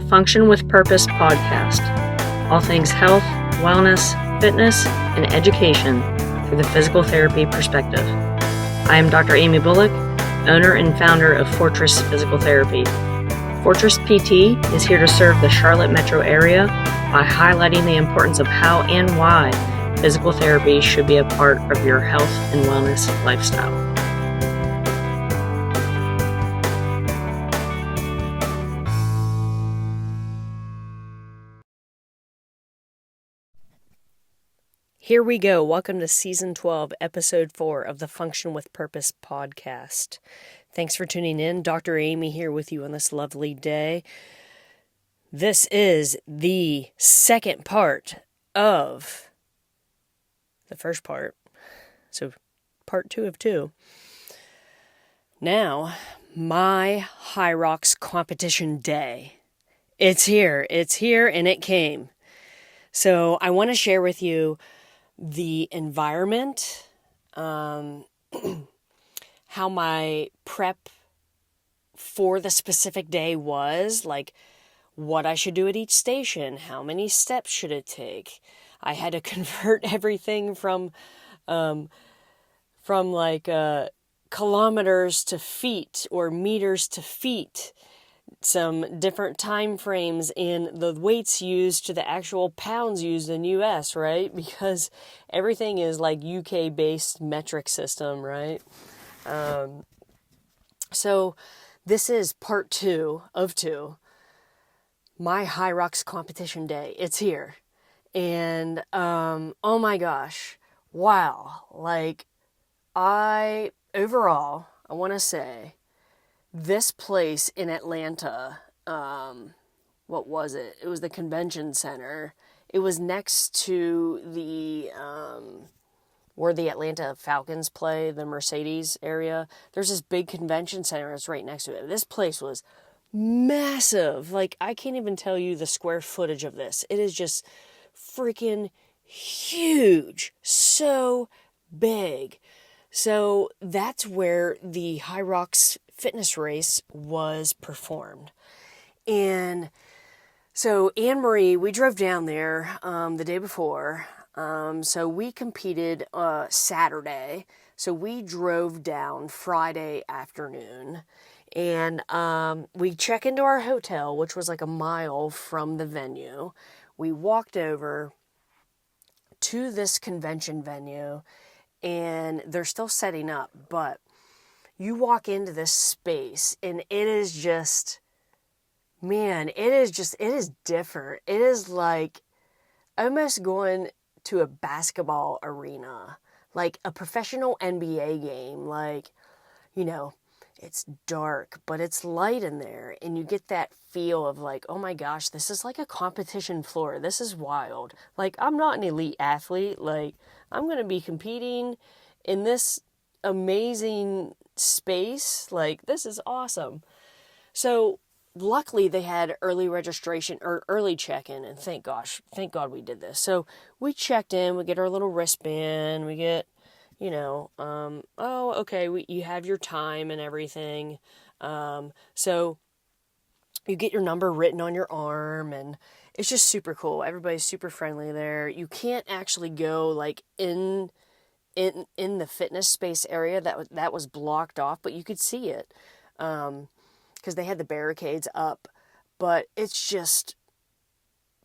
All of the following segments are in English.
Function with Purpose Podcast. All things health, wellness, fitness, and education through the physical therapy perspective. I am Dr. Amy Bullock, owner and founder of Fortress Physical Therapy. Fortress PT is here to serve the Charlotte metro area by highlighting the importance of how and why physical therapy should be a part of your health and wellness lifestyle. Here we go. Welcome to Season 12, Episode 4 of the Function with Purpose podcast. Thanks for tuning in. Dr. Amy here with you on this lovely day. This is the second part of the first part. So, part 2 of 2. Now, my HYROX competition day. It's here, and it came. So, I want to share with you the environment, how my prep for the specific day was, like what I should do at each station, how many steps should it take. I had to convert everything from kilometers to feet or meters to feet, some different time frames in the weights used to the actual pounds used in US, right? Because everything is like UK based metric system, right? So this is part 2 of 2, my HYROX competition day. It's here. And, oh my gosh, wow. Like I want to say, this place in Atlanta, what was it? It was the convention center. It was next to the, where the Atlanta Falcons play, the Mercedes area. There's this big convention center that's right next to it. This place was massive. Like, I can't even tell you the square footage of this. It is just freaking huge. So big. So that's where the HYROX fitness race was performed. And so Anne-Marie, we drove down there the day before. So we competed Saturday. So we drove down Friday afternoon. And we check into our hotel, which was like a mile from the venue. We walked over to this convention venue. And they're still setting up, but you walk into this space and it is just, man, it is different. It is like almost going to a basketball arena, like a professional NBA game. Like, you know, it's dark, but it's light in there. And you get that feel of like, oh my gosh, this is like a competition floor. This is wild. Like, I'm not an elite athlete. Like, I'm going to be competing in this amazing space. Like, this is awesome. So, luckily they had early registration or early check-in, and thank God we did this. So, we checked in, we get our little wristband, we get, you know, you have your time and everything. So, you get your number written on your arm, and it's just super cool. Everybody's super friendly there. You can't actually go like in the fitness space area that was blocked off, but you could see it because they had the barricades up. But it's just,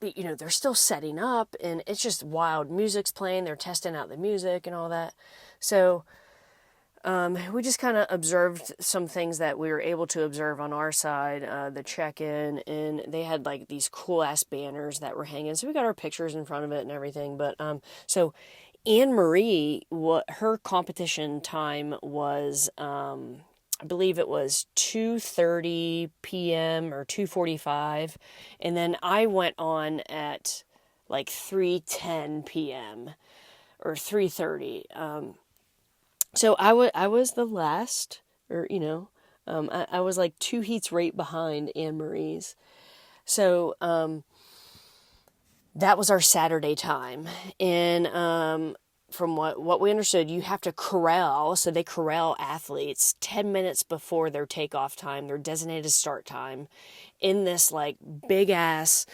you know, they're still setting up, and it's just wild. Music's playing. They're testing out the music and all that. So we just kind of observed some things that we were able to observe on our side, the check-in, and they had like these cool-ass banners that were hanging. So we got our pictures in front of it and everything. But so Anne-Marie, her competition time was, I believe it was 2:30 p.m. or 2:45. And then I went on at like 3:10 p.m. or 3:30. So I was the last, or, you know, I was like 2 heats right behind Anne-Marie's. So that was our Saturday time. And from what we understood, you have to corral, so they corral athletes 10 minutes before their takeoff time, their designated start time, in this like big ass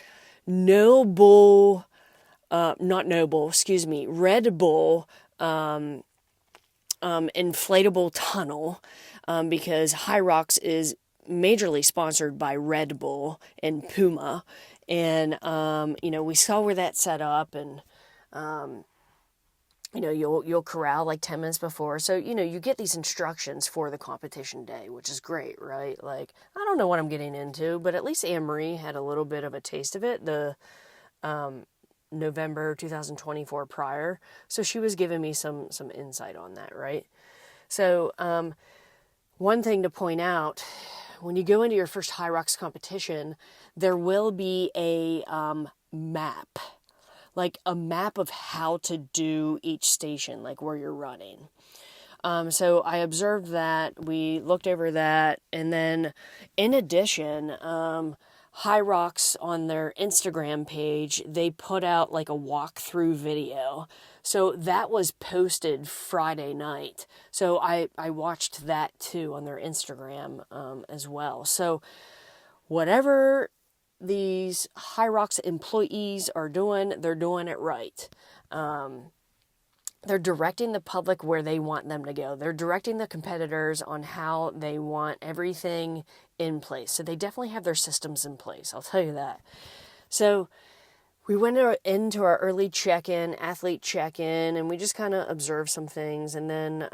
Red Bull inflatable tunnel, because HYROX is majorly sponsored by Red Bull and Puma, and we saw where that's set up, and you'll corral like 10 minutes before. So, you get these instructions for the competition day, which is great, right? Like, I don't know what I'm getting into, but at least Anne-Marie had a little bit of a taste of it the November 2024 prior. So she was giving me some insight on that, right? So, one thing to point out, when you go into your first HYROX competition, there will be a map. Like a map of how to do each station, like where you're running. So I observed that, we looked over that, and then in addition, HYROX on their Instagram page, they put out like a walkthrough video. So that was posted Friday night. So I watched that too on their Instagram as well. So whatever these HYROX employees are doing, they're doing it right. They're directing the public where they want them to go. They're directing the competitors on how they want everything in place. So they definitely have their systems in place, I'll tell you that. So we went into our early check-in, athlete check-in, and we just kind of observed some things. And then,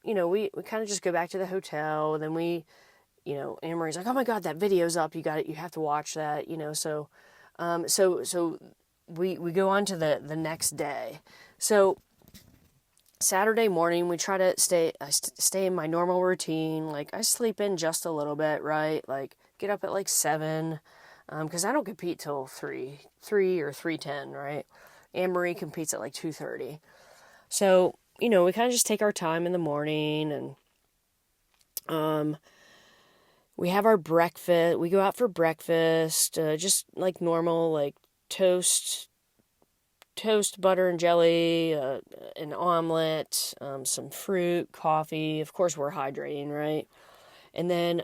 we kind of just go back to the hotel. Then Anne-Marie's like, oh my God, that video's up. You have to watch that, so we go on to the next day. So Saturday morning, we try to stay in my normal routine. Like, I sleep in just a little bit, right? Like, get up at like 7, because I don't compete till 3 or 3:10, right? Anne-Marie competes at like 2:30. So, we kind of just take our time in the morning, and we have our breakfast. We go out for breakfast, just like normal, like toast, butter and jelly, an omelet, some fruit, coffee. Of course, we're hydrating, right? And then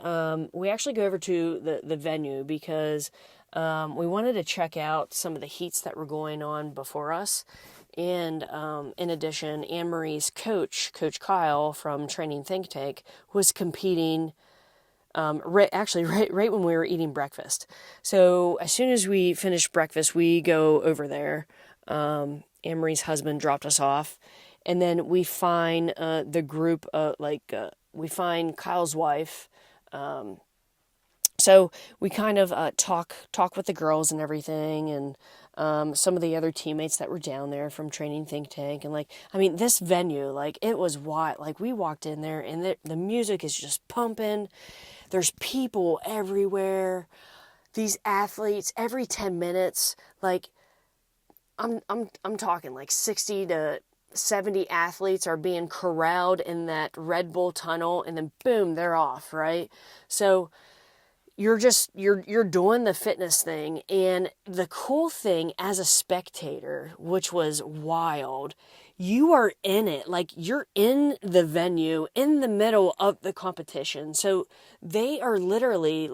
we actually go over to the venue because we wanted to check out some of the heats that were going on before us. And in addition, Anne-Marie's coach Kyle from Training Think Tank, was competing right when we were eating breakfast. So as soon as we finished breakfast, we go over there. Anne-Marie's husband dropped us off, and then we find the group, we find Kyle's wife. So we kind of talk with the girls and everything, and some of the other teammates that were down there from Training Think Tank. And this venue, it was wild. Like, we walked in there, and the music is just pumping. There's people everywhere. These athletes, every 10 minutes, I'm talking like 60 to 70 athletes are being corralled in that Red Bull tunnel, and then boom, they're off, right? So you're doing the fitness thing. And the cool thing as a spectator, which was wild, you are in it. Like, you're in the venue in the middle of the competition. So they are literally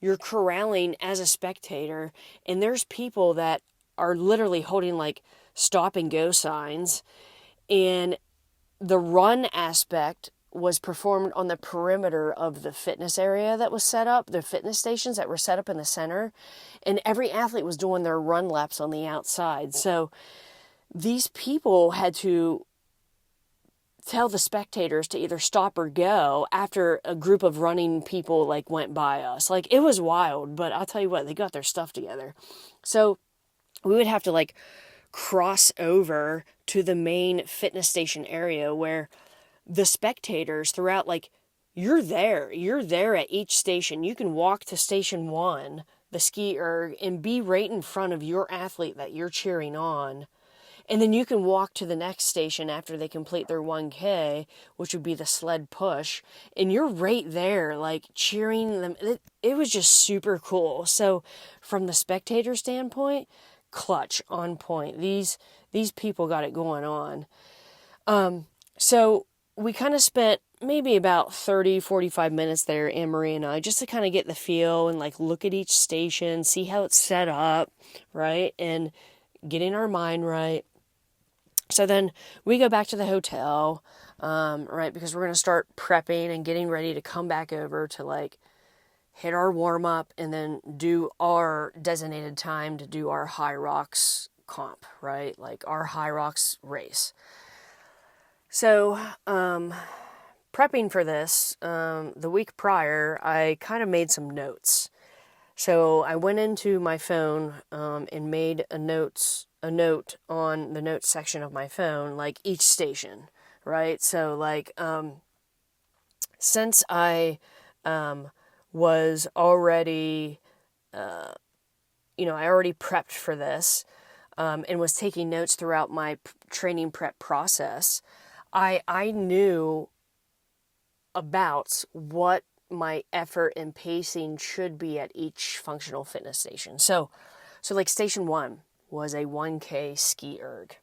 you're corralling as a spectator, and there's people that are literally holding stop and go signs. And the run aspect was performed on the perimeter of the fitness area that was set up, the fitness stations that were set up in the center, and every athlete was doing their run laps on the outside. So these people had to tell the spectators to either stop or go after a group of running people went by us. It was wild, but I'll tell you what, they got their stuff together. So we would have to cross over to the main fitness station area where the spectators throughout, you're there at each station. You can walk to station 1, the ski erg, and be right in front of your athlete that you're cheering on. And then you can walk to the next station after they complete their 1K, which would be the sled push. And you're right there, cheering them. It was just super cool. So from the spectator standpoint, clutch, on point. These people got it going on. So we kind of spent maybe about 30, 45 minutes there, Anne-Marie and I, just to kind of get the feel and like look at each station, see how it's set up, right? And getting our mind right. So then we go back to the hotel, right? Because we're going to start prepping and getting ready to come back over to like hit our warm up and then do our designated time to do our HYROX comp, right? Like our HYROX race. So, prepping for this, the week prior, I kind of made some notes. So I went into my phone, and made a note on the notes section of my phone, like each station, right? So like, since I, was already, I already prepped for this, and was taking notes throughout my training prep process, I knew about what my effort and pacing should be at each functional fitness station. So like station 1 was a 1K ski erg.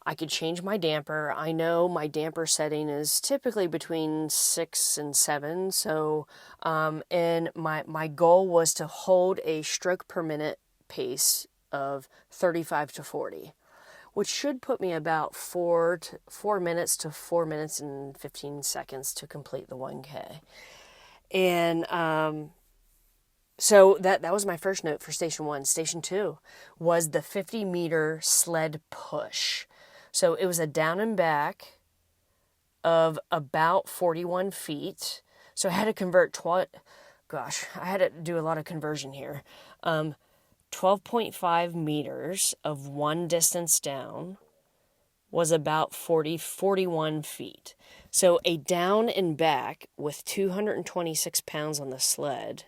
I could change my damper. I know my damper setting is typically between 6 and 7. So, and my goal was to hold a stroke per minute pace of 35 to 40. Which should put me about 4 minutes to 4 minutes and 15 seconds to complete the 1K. And so that was my first note for station 1. Station 2 was the 50-meter sled push. So it was a down and back of about 41 feet. So I had to convert, I had to do a lot of conversion here. 12.5 meters of one distance down was about 41 feet. So a down and back with 226 pounds on the sled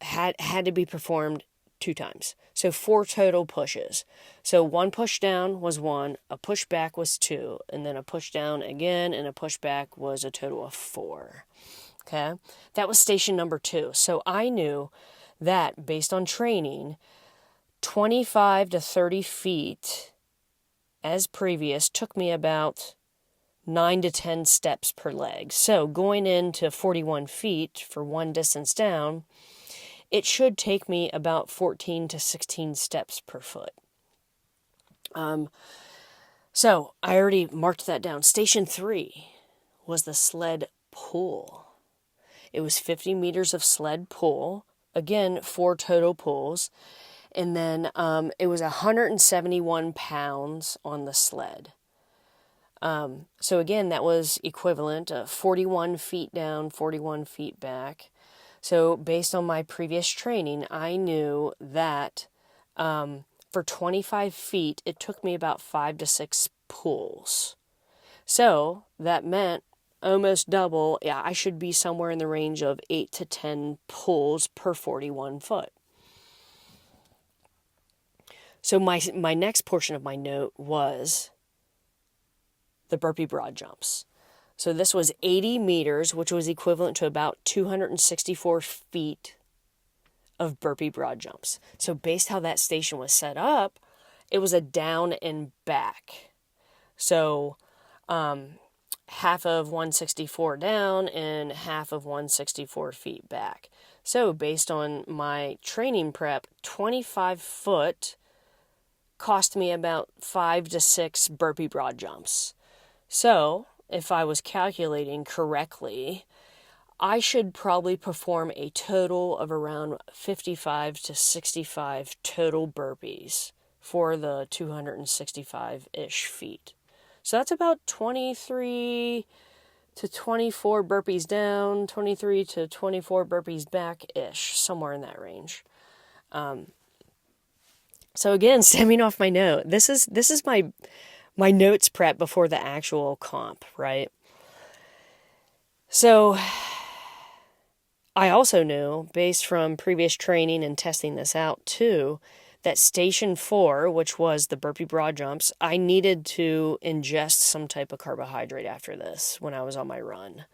had to be performed 2 times. So 4 total pushes. So 1 push down was 1, a push back was 2, and then a push down again, and a push back was a total of 4. Okay, that was station number 2. So I knew that based on training, 25 to 30 feet as previous took me about 9 to 10 steps per leg. So going into 41 feet for one distance down, it should take me about 14 to 16 steps per foot. So I already marked that down. Station 3 was the sled pull. It was 50 meters of sled pull. Again, 4 total pulls. And then it was 171 pounds on the sled. So again, that was equivalent to 41 feet down, 41 feet back. So based on my previous training, I knew that for 25 feet, it took me about 5 to 6 pulls. So that meant almost double. Yeah, I should be somewhere in the range of 8 to 10 pulls per 41 foot. So my next portion of my note was the burpee broad jumps. So this was 80 meters, which was equivalent to about 264 feet of burpee broad jumps. So based how that station was set up, it was a down and back. So half of 164 down and half of 164 feet back. So based on my training prep, 25 foot cost me about 5 to 6 burpee broad jumps. So if I was calculating correctly, I should probably perform a total of around 55 to 65 total burpees for the 265-ish feet. So that's about 23 to 24 burpees down, 23 to 24 burpees back-ish, somewhere in that range. So again, stemming off my note, this is my notes prep before the actual comp, right? So I also knew, based from previous training and testing this out too, that station 4, which was the burpee broad jumps, I needed to ingest some type of carbohydrate after this when I was on my run.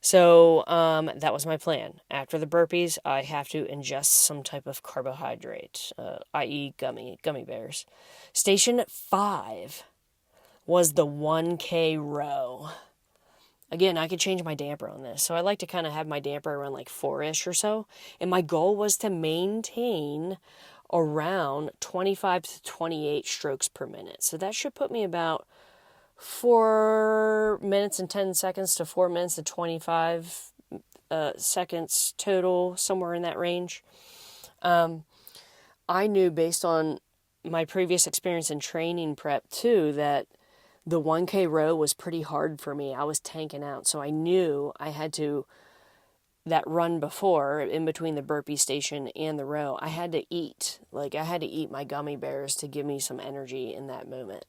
So that was my plan. After the burpees, I have to ingest some type of carbohydrate, i.e. gummy bears. Station 5 was the 1K row. Again, I could change my damper on this. So I like to kind of have my damper around like 4-ish or so. And my goal was to maintain around 25 to 28 strokes per minute. So that should put me about 4 minutes and 10 seconds to 4 minutes and 25 seconds total, somewhere in that range. I knew based on my previous experience in training prep too that the 1K row was pretty hard for me. I was tanking out, so I knew I had to, that run before, in between the burpee station and the row, I had to eat. Like, I had to eat my gummy bears to give me some energy in that moment.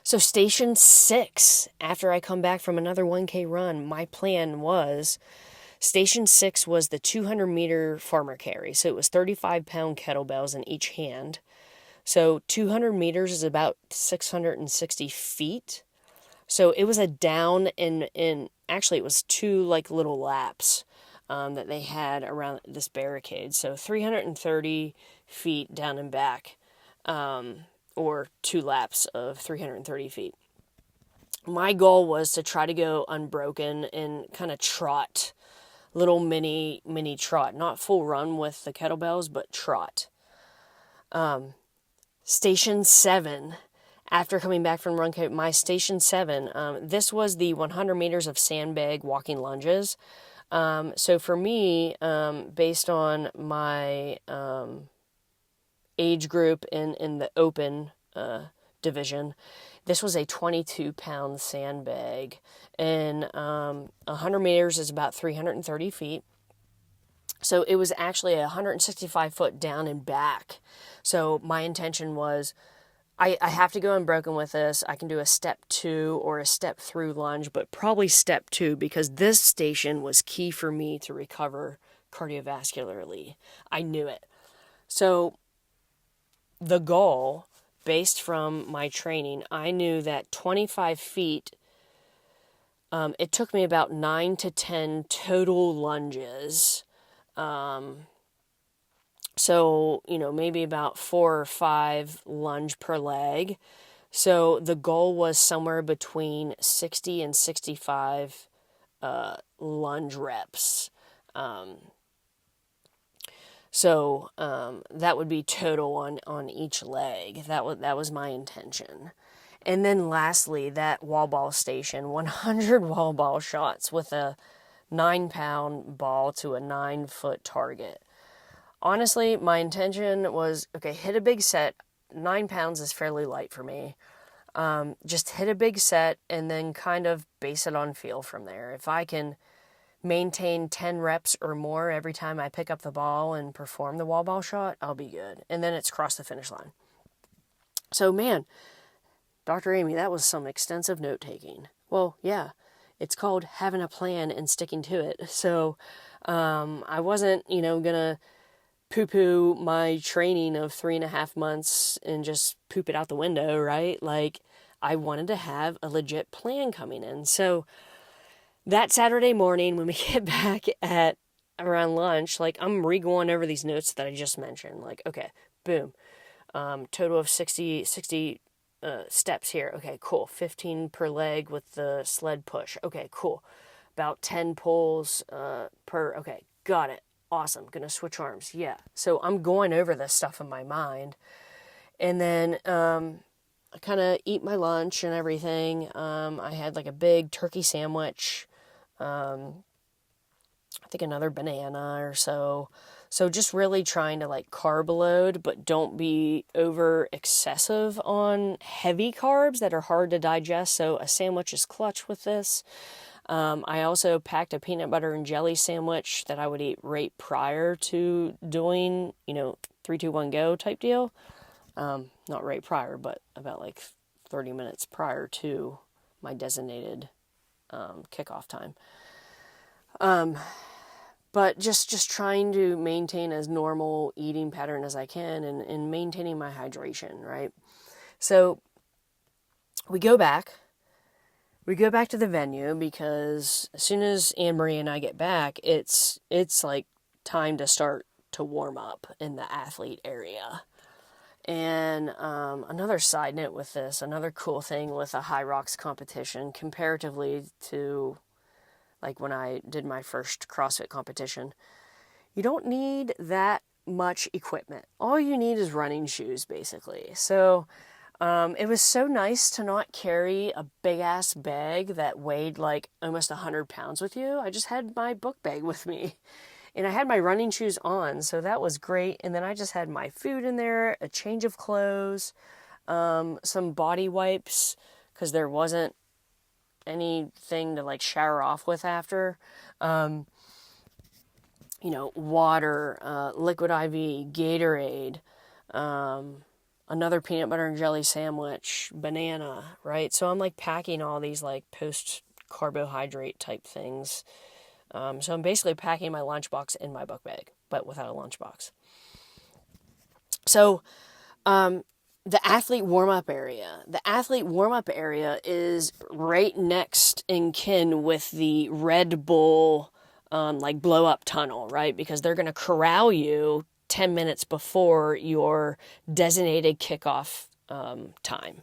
So station 6, after I come back from another 1K run, my plan was, station 6 was the 200-meter farmer carry. So it was 35-pound kettlebells in each hand. So 200 meters is about 660 feet. So it was a down in actually it was 2 like little laps that they had around this barricade. So 330 feet down and back, or 2 laps of 330 feet. My goal was to try to go unbroken and kind of trot, little mini trot, not full run with the kettlebells, but trot. Station 7, after coming back from run coat, my station 7, this was the 100 meters of sandbag walking lunges. So for me, based on my age group in the open division, this was a 22-pound sandbag, and 100 meters is about 330 feet. So it was actually 165 foot down and back. So my intention was, I have to go unbroken with this. I can do a step 2 or a step through lunge, but probably step 2, because this station was key for me to recover cardiovascularly. I knew it. So the goal, based from my training, I knew that 25 feet, it took me about 9 to 10 total lunges. So, maybe about 4 or 5 lunge per leg. So the goal was somewhere between 60 and 65 lunge reps. So that would be total on each leg. That was my intention. And then lastly, that wall ball station, 100 wall ball shots with a 9-pound ball to a 9-foot target. Honestly, my intention was, okay, hit a big set. 9 pounds is fairly light for me. Just hit a big set and then kind of base it on feel from there. If I can maintain 10 reps or more every time I pick up the ball and perform the wall ball shot, I'll be good. And then it's cross the finish line. So, man, Dr. Amy, that was some extensive note-taking. Well, yeah, it's called having a plan and sticking to it. So, I wasn't, gonna poo-poo my training of 3.5 months and just poop it out the window, right? Like, I wanted to have a legit plan coming in. So that Saturday morning, when we get back at around lunch, like, I'm re-going over these notes that I just mentioned. Like, okay, boom, total of 60 steps here. Okay, cool. 15 per leg with the sled push. Okay, cool. About 10 pulls per. Okay, got it. Awesome. Gonna switch arms. Yeah. So I'm going over this stuff in my mind. And then I kind of eat my lunch and everything. I had like a big turkey sandwich. I think another banana or so. So just really trying to like carb load, but don't be over excessive on heavy carbs that are hard to digest. So a sandwich is clutch with this. I also packed a peanut butter and jelly sandwich that I would eat right prior to doing, 3, 2, 1, go type deal. Not right prior, but about like 30 minutes prior to my designated kickoff time. But just trying to maintain as normal eating pattern as I can and maintaining my hydration, right? So we go back we go back to the venue because as soon as Anne-Marie and I get back, it's like time to start to warm up in the athlete area. And another side note with this, another cool thing with a HYROX competition comparatively to like when I did my first CrossFit competition, you don't need that much equipment. All you need is running shoes, basically. So it was so nice to not carry a big-ass bag that weighed like almost 100 pounds with you. I just had my book bag with me. And I had my running shoes on, so that was great. And then I just had my food in there, a change of clothes, some body wipes, because there wasn't anything to like shower off with after. Water, liquid IV, Gatorade, another peanut butter and jelly sandwich, banana, right? So I'm like packing all these like post-carbohydrate type things. So I'm basically packing my lunchbox in my book bag, but without a lunchbox. So the athlete warm-up area. The athlete warm-up area is right next in kin with the Red Bull like blow-up tunnel, right? Because they're going to corral you 10 minutes before your designated kickoff time.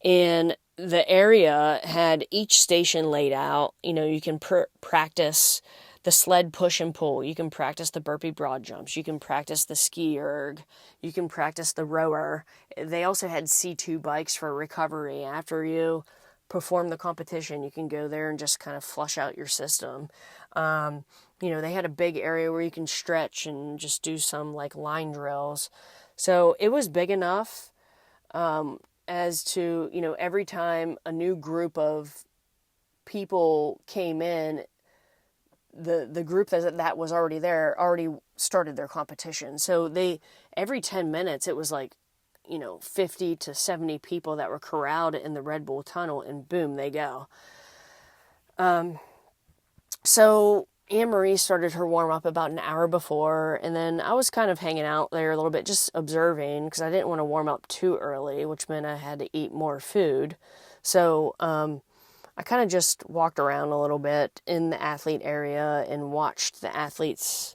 And the area had each station laid out. You can practice the sled push and pull. You can practice the burpee broad jumps. You can practice the ski erg. You can practice the rower. They also had C2 bikes for recovery. After you perform the competition, you can go there and just kind of flush out your system. They had a big area where you can stretch and just do some like line drills. So it was big enough as to, every time a new group of people came in, the group that was already there already started their competition. So every 10 minutes, it was like, 50 to 70 people that were corralled in the Red Bull tunnel, and boom, they go. So Anne-Marie started her warm-up about an hour before, and then I was kind of hanging out there a little bit, just observing, because I didn't want to warm up too early, which meant I had to eat more food. So I kind of just walked around a little bit in the athlete area and watched the athletes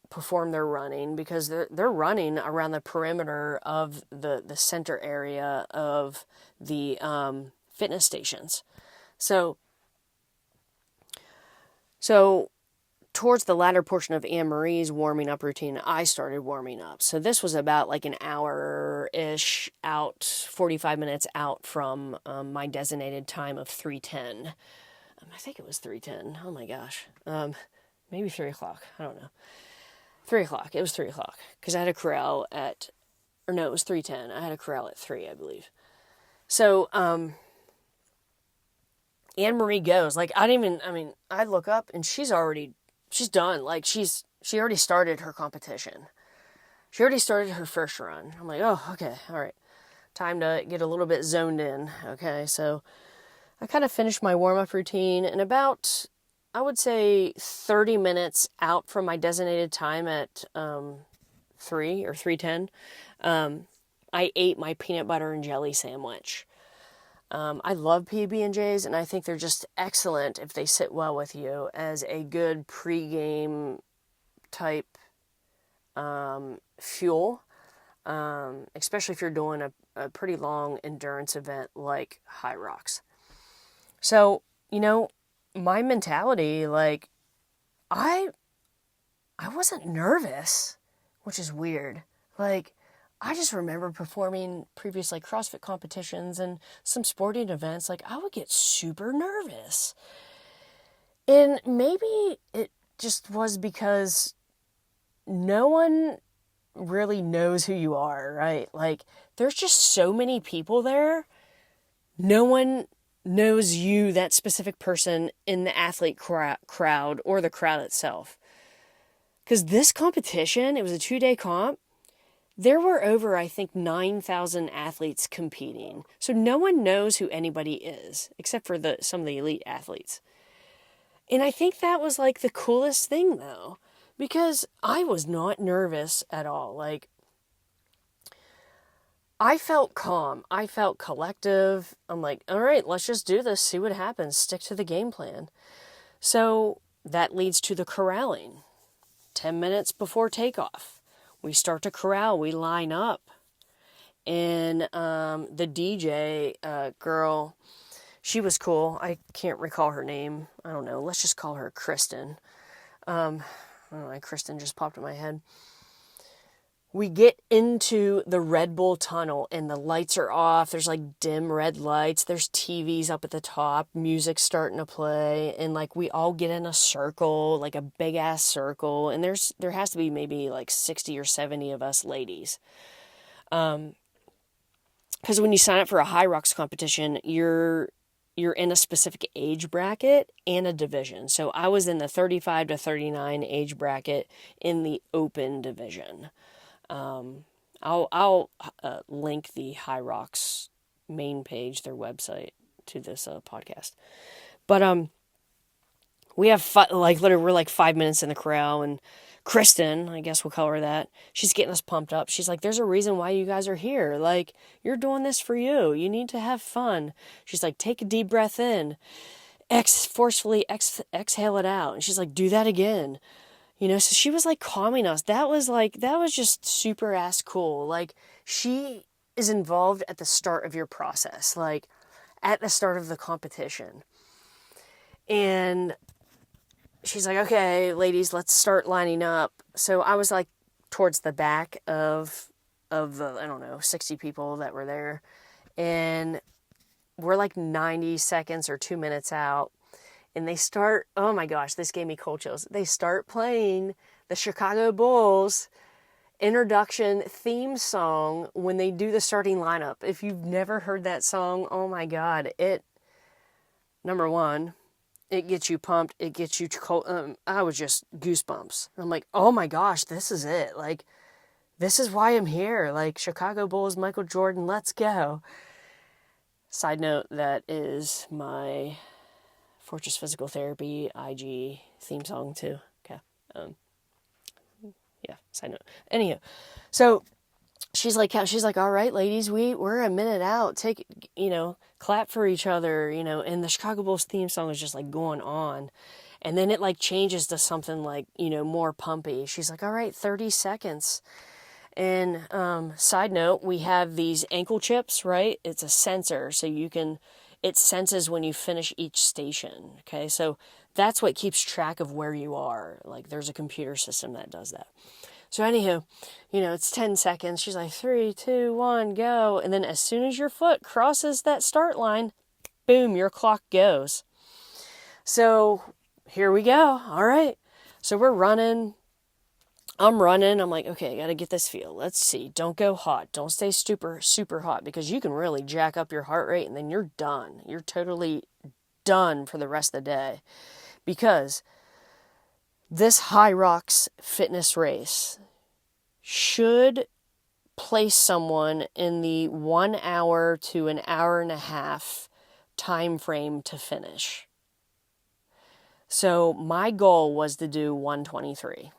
perform their running, because they're running around the perimeter of the center area of the fitness stations. So towards the latter portion of Anne-Marie's warming up routine, I started warming up. So this was about like an hour-ish out, 45 minutes out from my designated time of 3:10. I think it was 3:10. Oh my gosh. Maybe 3 o'clock. I don't know. 3 o'clock. It was 3 o'clock. Because I had a corral it was 3:10. I had a corral at 3, I believe. So, Anne-Marie goes. Like, I look up and she's done. Like, she already started her competition. She already started her first run. I'm like, oh, okay, all right. Time to get a little bit zoned in. Okay, so I kind of finished my warm-up routine, and about, I would say, 30 minutes out from my designated time at 3 or 3:10, I ate my peanut butter and jelly sandwich. I love PB&Js, and I think they're just excellent if they sit well with you as a good pre-game type fuel, especially if you're doing a pretty long endurance event like HYROX. So, my mentality, like, I wasn't nervous, which is weird. Like, I just remember performing previous like CrossFit competitions and some sporting events. Like, I would get super nervous. And maybe it just was because no one really knows who you are, right? Like, there's just so many people there. No one knows you, that specific person, in the athlete crowd or the crowd itself. Because this competition, it was a 2-day comp. There were over, I think, 9,000 athletes competing. So no one knows who anybody is, except for some of the elite athletes. And I think that was like the coolest thing, though, because I was not nervous at all. Like, I felt calm. I felt collective. I'm like, all right, let's just do this, see what happens, stick to the game plan. So that leads to the corralling. 10 minutes before takeoff, we start to corral, we line up. And the DJ girl, she was cool. I can't recall her name. I don't know. Let's just call her Kristen. I don't know why Kristen just popped in my head. We get into the Red Bull tunnel and the lights are off. There's like dim red lights. There's TVs up at the top. Music's starting to play. And like we all get in a circle, like a big ass circle. And there has to be maybe like 60 or 70 of us ladies. Because when you sign up for a HYROX competition, you're in a specific age bracket and a division. So I was in the 35 to 39 age bracket in the open division. I'll link the HYROX main page, their website, to this podcast. But we have literally we're like 5 minutes in the corral, and Kristen, I guess we'll call her that, she's getting us pumped up. She's like, there's a reason why you guys are here. Like, you're doing this for you. You need to have fun. She's like, take a deep breath in. Forcefully exhale it out. And she's like, do that again. You know, so she was like calming us. That was just super ass cool. Like, she is involved at the start of your process, like at the start of the competition. And she's like, okay, ladies, let's start lining up. So I was like towards the back of the, I don't know, 60 people that were there. And we're like 90 seconds or 2 minutes out. And they start, oh my gosh, this gave me cold chills. They start playing the Chicago Bulls introduction theme song when they do the starting lineup. If you've never heard that song, oh my God, number one, it gets you pumped. It gets you cold. I was just goosebumps. I'm like, oh my gosh, this is it. Like, this is why I'm here. Like, Chicago Bulls, Michael Jordan, let's go. Side note, that is my Fortress Physical Therapy IG theme song too. Okay. Yeah, side note. Anyhow, so she's like, all right, ladies, we're a minute out. Clap for each other, and the Chicago Bulls theme song is just like going on. And then it like changes to something like, more pumpy. She's like, all right, 30 seconds. And side note, we have these ankle chips, right? It's a sensor, so it senses when you finish each station. Okay, so that's what keeps track of where you are. Like, there's a computer system that does that. So anywho, it's 10 seconds. She's like, 3, 2, 1, go. And then as soon as your foot crosses that start line, boom, your clock goes. So here we go. All right. So we're running. I'm running. I'm like, okay, I got to get this feel. Let's see. Don't go hot. Don't stay super, super hot, because you can really jack up your heart rate and then you're done. You're totally done for the rest of the day, because this HYROX fitness race should place someone in the 1 hour to an hour and a half time frame to finish. So my goal was to do 123.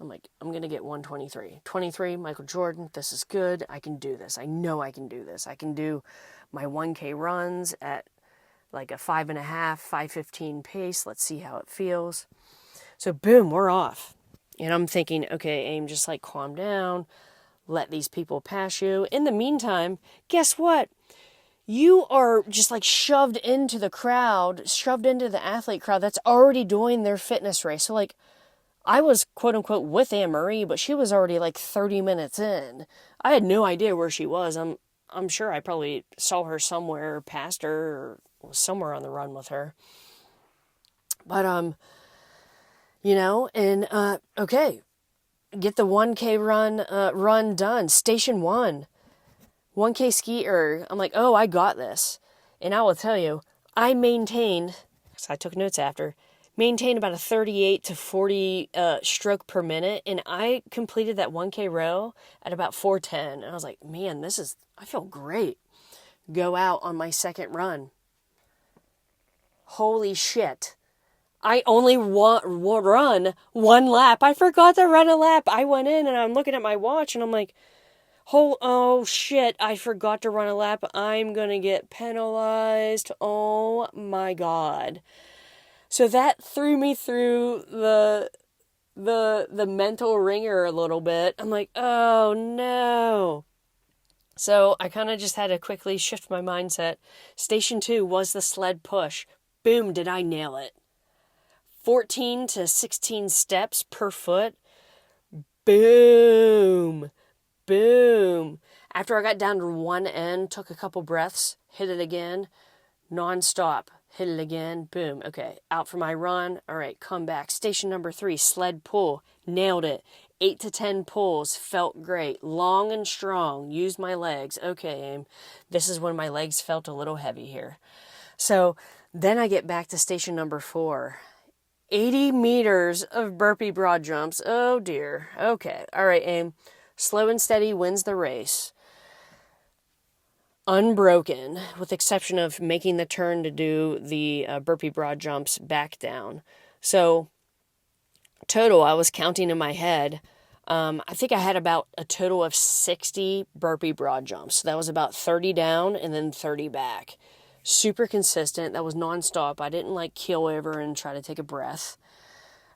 I'm like, I'm going to get 123. 23, Michael Jordan, this is good. I can do this. I know I can do this. I can do my 1K runs at like a 5.5, 5:15 pace. Let's see how it feels. So boom, we're off. And I'm thinking, okay, AIM, just like calm down. Let these people pass you. In the meantime, guess what? You are just like shoved into the crowd, shoved into the athlete crowd that's already doing their fitness race. So like, I was quote unquote with Anne Marie, but she was already like 30 minutes in. I had no idea where she was. I'm sure I probably saw her somewhere, passed her, or was somewhere on the run with her. But okay, get the 1K run done. Station 1, 1K skier. I'm like, oh, I got this. And I will tell you, I maintained, because I took notes after, maintained about a 38 to 40 stroke per minute, and I completed that 1K row at about 4:10. And I was like, man, I feel great. Go out on my second run. Holy shit. I only run one lap. I forgot to run a lap. I went in and I'm looking at my watch and I'm like, Oh shit, I forgot to run a lap. I'm gonna get penalized. Oh my God. So that threw me through the mental ringer a little bit. I'm like, oh no. So I kind of just had to quickly shift my mindset. Station 2 was the sled push. Boom, did I nail it. 14 to 16 steps per foot. Boom. Boom. After I got down to one end, took a couple breaths, hit it again, non-stop, hit it again, boom. Okay, out for my run. All right, come back. Station number 3, sled pull, nailed it. 8 to 10 pulls, felt great. Long and strong, used my legs. Okay, aim. This is when my legs felt a little heavy here. So then I get back to station number 4. 80 meters of burpee broad jumps. Oh dear. Okay, all right, aim. Slow and steady wins the race. Unbroken, with the exception of making the turn to do the burpee broad jumps back down. So, total, I was counting in my head. I think I had about a total of 60 burpee broad jumps. So that was about 30 down and then 30 back. Super consistent. That was nonstop. I didn't keel over and try to take a breath.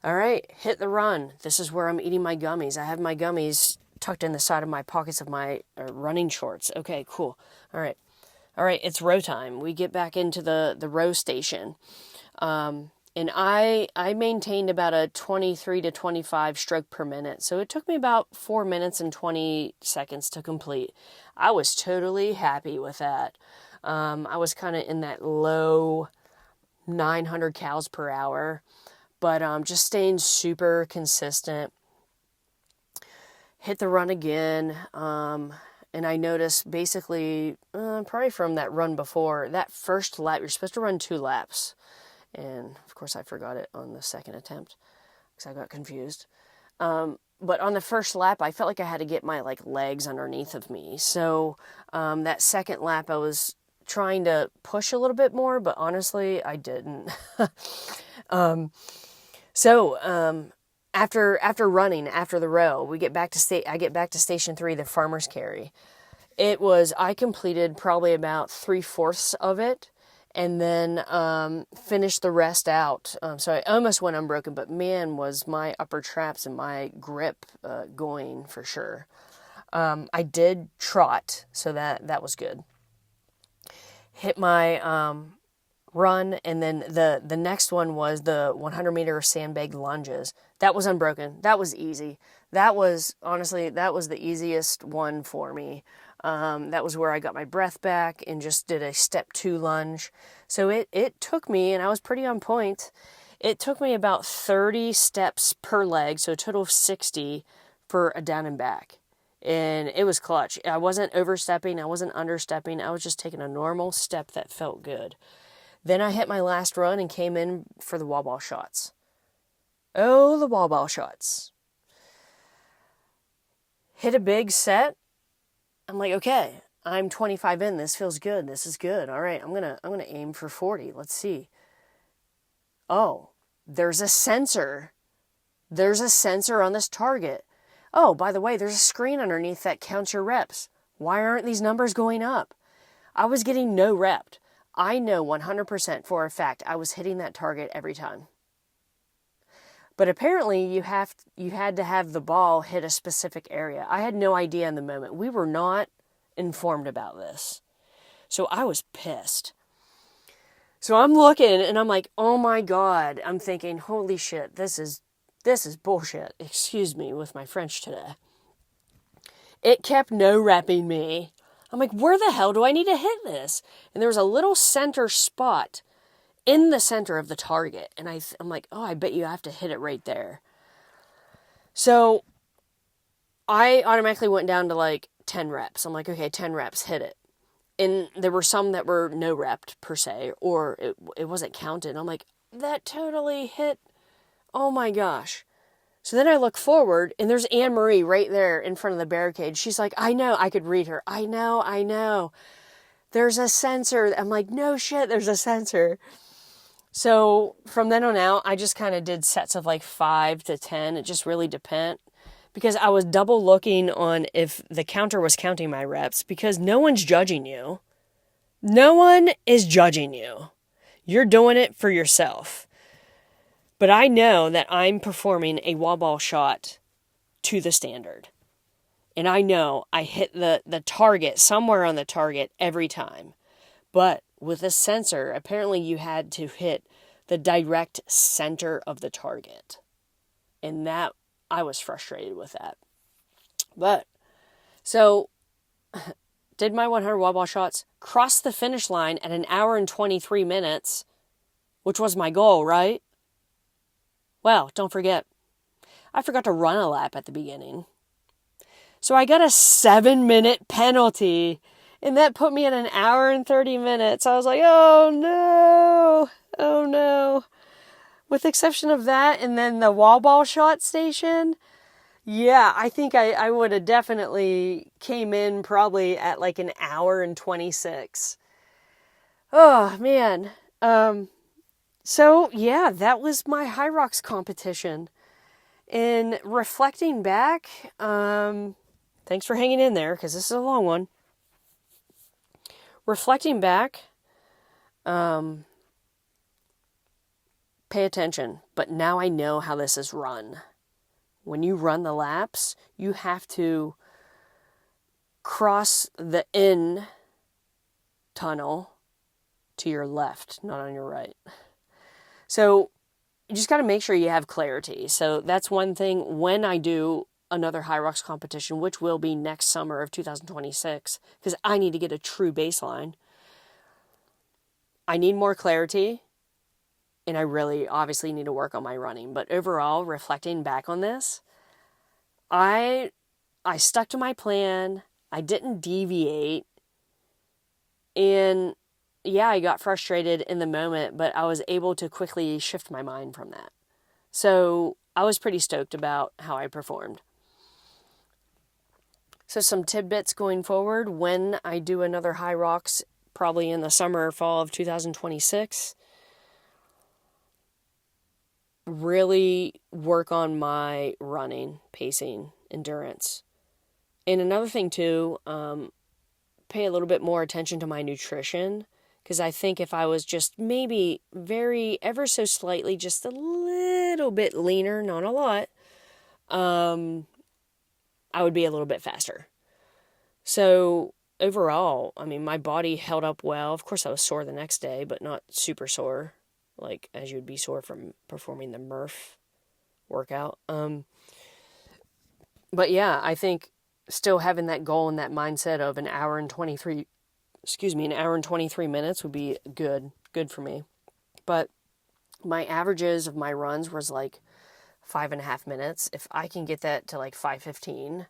All right, hit the run. This is where I'm eating my gummies. I have my gummies tucked in the side of my pockets of my running shorts. Okay, cool. All right, it's row time. We get back into the row station. And I maintained about a 23 to 25 stroke per minute. So it took me about 4 minutes and 20 seconds to complete. I was totally happy with that. I was kind of in that low 900 cals per hour, but just staying super consistent. Hit the run again, and I noticed basically, probably from that run before, that first lap, you're supposed to run 2 laps. And, of course, I forgot it on the second attempt because I got confused. But on the first lap, I felt like I had to get my, legs underneath of me. So that second lap, I was trying to push a little bit more, but honestly, I didn't. After running, after the row, I get back to station 3, the farmer's carry. I completed probably about 3/4 of it, and then finished the rest out. So I almost went unbroken, but man, was my upper traps and my grip going for sure. I did trot, so that was good. Hit my run, and then the next one was the 100-meter sandbag lunges. That was unbroken. That was easy. That was the easiest one for me. That was where I got my breath back and just did a step 2 lunge. So it took me, and I was pretty on point, it took me about 30 steps per leg, so a total of 60 for a down and back. And it was clutch. I wasn't overstepping, I wasn't understepping, I was just taking a normal step that felt good. Then I hit my last run and came in for the wall ball shots. Oh, the wall ball shots. Hit a big set. I'm like, okay, I'm 25 in. This feels good. This is good. All right, I'm gonna aim for 40. Let's see. Oh, there's a sensor. There's a sensor on this target. Oh, by the way, there's a screen underneath that counts your reps. Why aren't these numbers going up? I was getting no rep. I know 100% for a fact I was hitting that target every time. But apparently you had to have the ball hit a specific area. I had no idea in the moment. We were not informed about this. So I was pissed. So I'm looking and I'm like, oh my God. I'm thinking, holy shit, this is bullshit. Excuse me with my French today. It kept no-repping me. I'm like, where the hell do I need to hit this? And there was a little center spot in the center of the target. And I'm like, oh, I bet you have to hit it right there. So I automatically went down to 10 reps. I'm like, okay, 10 reps, hit it. And there were some that were no repped per se, or it wasn't counted. I'm like, that totally hit. Oh my gosh. So then I look forward, and there's Anne-Marie right there in front of the barricade. She's like, I know. I could read her. I know. There's a sensor. I'm like, no shit, there's a sensor. So from then on out, I just kind of did sets of 5 to 10. It just really depended because I was double looking on if the counter was counting my reps, because no one's judging you. No one is judging you. You're doing it for yourself. But I know that I'm performing a wall ball shot to the standard. And I know I hit the target, somewhere on the target every time. But with a sensor, apparently you had to hit the direct center of the target. And that, I was frustrated with that. But, so, did my 100 wall ball shots, crossed the finish line at 1 hour and 23 minutes, which was my goal, right? Well, don't forget, I forgot to run a lap at the beginning. So I got a 7-minute penalty, and that put me at 1 hour and 30 minutes. I was like, oh no. With the exception of that, and then the wall ball shot station, yeah, I think I would have definitely came in probably at like 1 hour and 26. Oh, man. So, yeah, that was my HYROX competition. And reflecting back, thanks for hanging in there, because this is a long one. Reflecting back, pay attention. But now I know how this is run. When you run the laps, you have to cross the in tunnel to your left, not on your right. So you just got to make sure you have clarity. So that's one thing when I do another HYROX competition, which will be next summer of 2026, because I need to get a true baseline. I need more clarity, and I really obviously need to work on my running. But overall, reflecting back on this, I stuck to my plan. I didn't deviate. And yeah, I got frustrated in the moment, but I was able to quickly shift my mind from that. So I was pretty stoked about how I performed. So some tidbits going forward when I do another HYROX, probably in the summer or fall of 2026. Really work on my running, pacing, endurance. And another thing too, pay a little bit more attention to my nutrition, because I think if I was just maybe ever so slightly, just a little bit leaner, not a lot, I would be a little bit faster. So overall, I mean, my body held up well. Of course, I was sore the next day, but not super sore, like as you would be sore from performing the Murph workout. But yeah, I think still having that goal and that mindset of 1 hour and 23 minutes would be good for me. But my averages of my runs was like 5.5 minutes. If I can get that to like 5:15,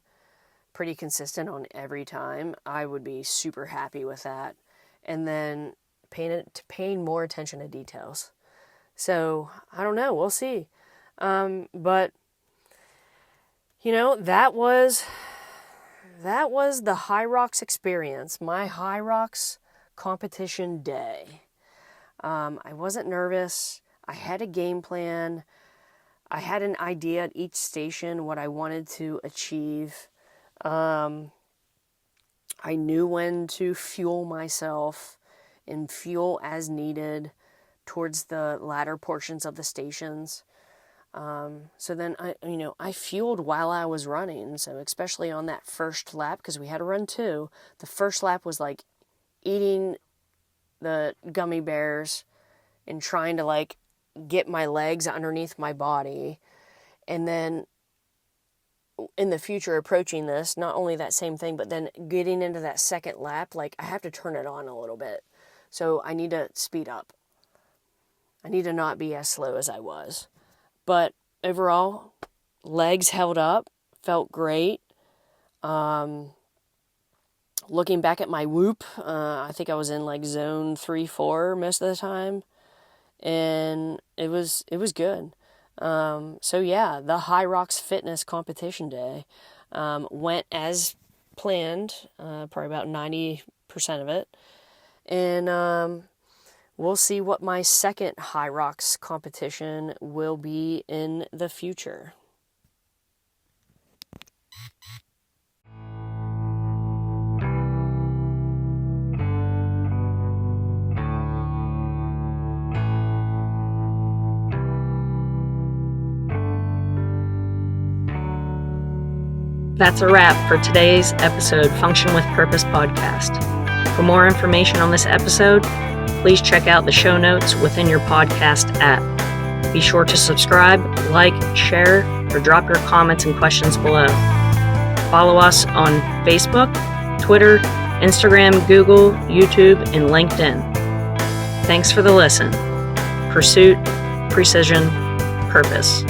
pretty consistent on every time, I would be super happy with that. And then paying more attention to details. So I don't know, we'll see. But you know, that was the HYROX experience, my HYROX competition day. I wasn't nervous. I had a game plan. I had an idea at each station what I wanted to achieve. I knew when to fuel myself and fuel as needed towards the latter portions of the stations. So then I fueled while I was running. So especially on that first lap, because we had to run 2, the first lap was like eating the gummy bears and trying to like get my legs underneath my body. And then in the future approaching this, not only that same thing, but then getting into that second lap, like I have to turn it on a little bit. So I need to speed up. I need to not be as slow as I was. But overall, legs held up, felt great. Looking back at my whoop, I think I was in like zone 3-4 most of the time. And it was good. So yeah, the HYROX fitness competition day went as planned, probably about 90% of it. And we'll see what my second HYROX competition will be in the future. That's a wrap for today's episode, Function with Purpose podcast. For more information on this episode, please check out the show notes within your podcast app. Be sure to subscribe, like, share, or drop your comments and questions below. Follow us on Facebook, Twitter, Instagram, Google, YouTube, and LinkedIn. Thanks for the listen. Pursuit, precision, purpose.